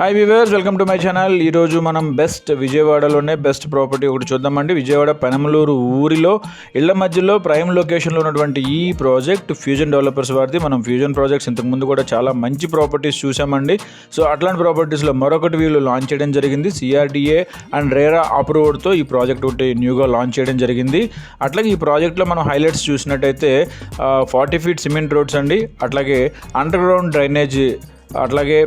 Hi viewers, welcome to my channel. ఈరోజు మనం విజయవాడలోనే best property ఒకటి చూద్దామండి. విజయవాడ పెనమలూరు ఊరిలో ఇళ్ల మధ్యలో ప్రైమ్ లొకేషన్లో ఉన్నటువంటి ఈ ప్రాజెక్ట్ ఫ్యూజన్ డెవలపర్స్ వారిది. మనం ఫ్యూజన్ ప్రాజెక్ట్స్ ఇంతకుముందు కూడా చాలా మంచి ప్రాపర్టీస్ చూసామండి. సో అట్లాంటి ప్రాపర్టీస్లో మరొకటి వీళ్ళు లాంచ్ చేయడం జరిగింది. సిఆర్డిఏ అండ్ రేరా అప్రూవ్డ్తో ఈ ప్రాజెక్ట్ ఒకటి న్యూగా లాంచ్ చేయడం జరిగింది. అట్లాగే ఈ ప్రాజెక్ట్లో మనం హైలైట్స్ చూసినట్టయితే 40 feet సిమెంట్ రోడ్స్ అండి, అట్లాగే అండర్ గ్రౌండ్ డ్రైనేజ్, అట్లాగే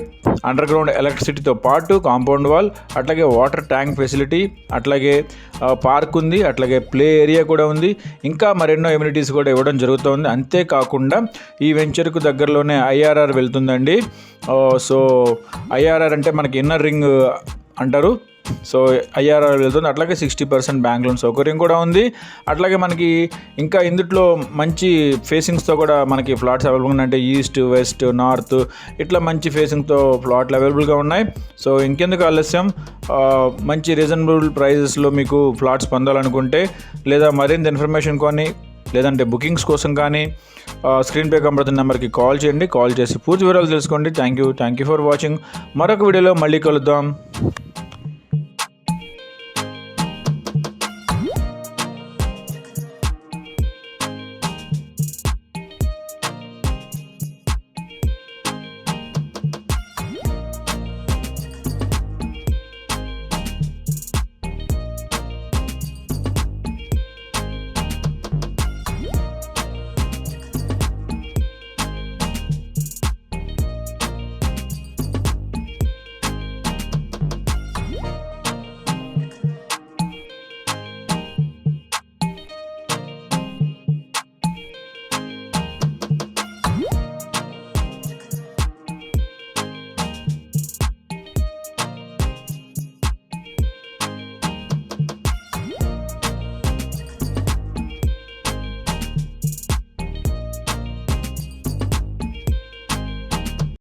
అండర్ గ్రౌండ్ ఎలక్ట్రిసిటీతో పాటు కాంపౌండ్ వాల్, అట్లాగే వాటర్ ట్యాంక్ ఫెసిలిటీ, అట్లాగే పార్క్ ఉంది, అట్లాగే ప్లే ఏరియా కూడా ఉంది. ఇంకా మరెన్నో ఎమ్యూనిటీస్ కూడా ఇవ్వడం జరుగుతుంది. అంతేకాకుండా ఈ వెంచర్కు దగ్గరలోనే ఐఆర్ఆర్ వెళ్తుందండి. సో ఐఆర్ఆర్ అంటే మనకి ఇన్నర్ రింగ్ అంటారు. సో ఐఆర్ఆర్ వెళ్తుంది. అట్లాగే 60% బ్యాంక్ లోన్ సౌకర్యం కూడా ఉంది. అట్లాగే మనకి ఇంకా ఇందులో మంచి ఫేసింగ్స్తో కూడా మనకి ఫ్లాట్స్ అవైలబుల్గా ఉన్నాయి. అంటే ఈస్ట్, వెస్ట్, నార్త్ ఇట్లా మంచి ఫేసింగ్తో ఫ్లాట్లు అవైలబుల్గా ఉన్నాయి. సో ఇంకెందుకు ఆలస్యం, మంచి రీజనబుల్ ప్రైజెస్లో మీకు ఫ్లాట్స్ పొందాలనుకుంటే, లేదా మరింత ఇన్ఫర్మేషన్ కానీ లేదంటే బుకింగ్స్ కోసం కానీ స్క్రీన్పై కనబడుతున్న నెంబర్కి కాల్ చేయండి. కాల్ చేసి పూర్తి వివరాలు తెలుసుకోండి. Thank you for watching. మరొక వీడియోలో మళ్ళీ కలుద్దాం.